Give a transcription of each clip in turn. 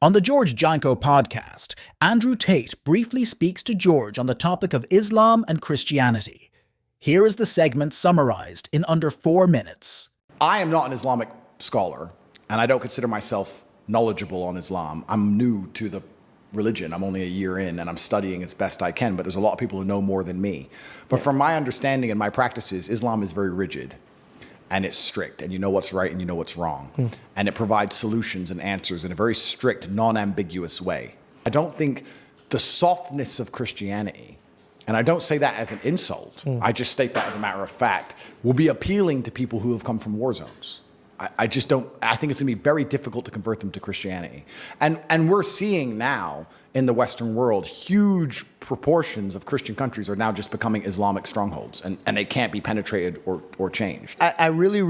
On the George Janko podcast, Andrew Tate briefly speaks to George on the topic of Islam and Christianity. Here is the segment summarized in under 4 minutes. I am not an Islamic scholar, and I don't consider myself knowledgeable on Islam. I'm new to the religion. I'm only a year in, and I'm studying as best I can, but there's a lot of people who know more than me. But from my understanding and my practices, Islam is very rigid. And it's strict, and you know what's right and you know what's wrong. And it provides solutions and answers in a very strict, non-ambiguous way. I don't think the softness of Christianity, and I don't say that as an insult, I just state that as a matter of fact, will be appealing to people who have come from war zones. I just don't, I think it's gonna be very difficult to convert them to Christianity. And we're seeing now in the Western world, huge proportions of Christian countries are now just becoming Islamic strongholds, and they can't be penetrated or changed. I really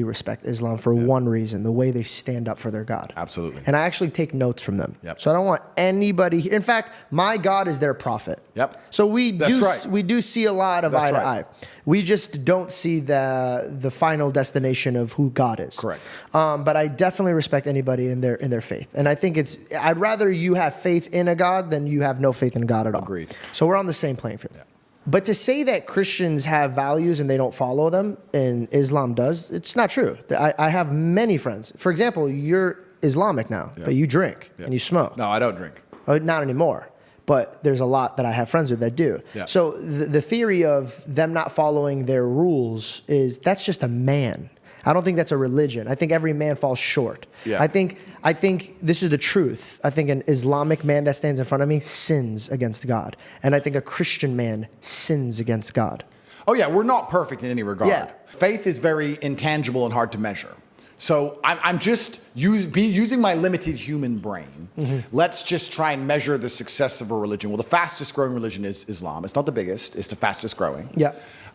respect Islam for one reason, the way they stand up for their God. Absolutely. And I actually take notes from them. Yep. So I don't want anybody, in fact, my God is their prophet. Yep. So we That's do see a lot of eye to eye. We just don't see the final destination of who God is. Correct. But I definitely respect anybody in their faith. And I think I'd rather you have faith in a God than you have no faith in God at all. Agreed. So we're on the same playing field. Yeah. But to say that Christians have values and they don't follow them, and Islam does, it's not true. I have many friends. For example, you're Islamic now, but you drink and you smoke. No, I don't drink. Not anymore. But there's a lot that I have friends with that do. Yeah. So the theory of them not following their rules that's just a man. I don't think that's a religion. I think every man falls short. Yeah. I think this is the truth. I think an Islamic man that stands in front of me sins against God. And I think a Christian man sins against God. Oh yeah, we're not perfect in any regard. Yeah. Faith is very intangible and hard to measure. So I'm just using my limited human brain. Let's just try and measure the success of a religion. Well, the fastest growing religion is Islam. It's not the biggest, it's the fastest growing. Yeah.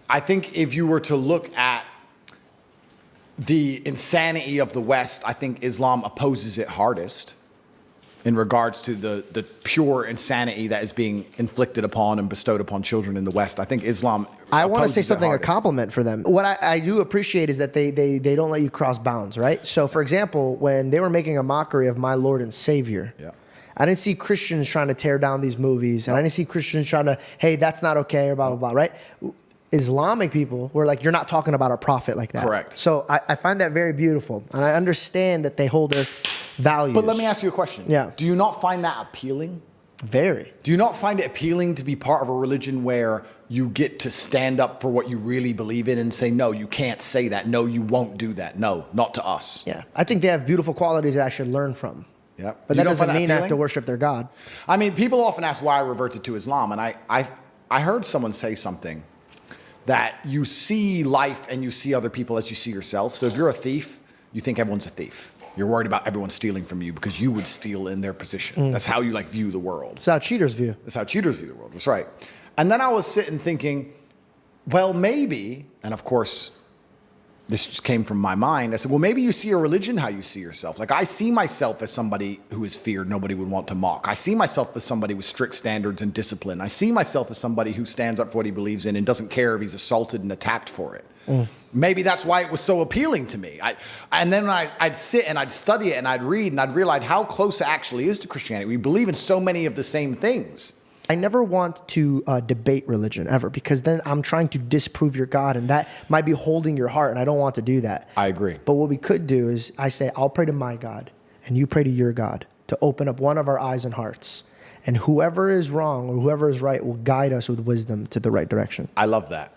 I think if you were to look at the insanity of the West, I think Islam opposes it hardest in regards to the pure insanity that is being inflicted upon and bestowed upon children in the West. I think Islam I want to say something, a compliment for them. What I do appreciate is that they don't let you cross bounds, right? So for example, when they were making a mockery of my Lord and Savior, I didn't see Christians trying to tear down these movies, and I didn't see Christians trying to, hey, that's not okay, or blah, blah, blah, right? Islamic people were like, you're not talking about a prophet like that. Correct. So I find that very beautiful, and I understand that they hold their values. But let me ask you a question. Yeah. Do you not find that appealing? Very. Do you not find it appealing to be part of a religion where you get to stand up for what you really believe in and say, no, you can't say that. No, you won't do that. No, not to us. Yeah. I think they have beautiful qualities that I should learn from. Yeah. But that doesn't mean I have to worship their God. I mean, people often ask why I reverted to Islam, and I heard someone say something that you see life and you see other people as you see yourself. So if you're a thief, you think everyone's a thief. You're worried about everyone stealing from you because you would steal in their position. That's how you view the world. That's how cheaters view. That's how cheaters view the world. That's right. And then I was sitting thinking, well, maybe, and of course, this just came from my mind. I said, well, maybe you see a religion how you see yourself. Like I see myself as somebody who is feared, nobody would want to mock. I see myself as somebody with strict standards and discipline. I see myself as somebody who stands up for what he believes in and doesn't care if he's assaulted and attacked for it. Maybe that's why it was so appealing to me. And then I'd sit and I'd study it and I'd read and I'd realize how close it actually is to Christianity. We believe in so many of the same things. I never want to debate religion ever, because then I'm trying to disprove your God, and that might be holding your heart, and I don't want to do that. I agree. But what we could do is I say, I'll pray to my God and you pray to your God to open up one of our eyes and hearts. And whoever is wrong or whoever is right will guide us with wisdom to the right direction. I love that.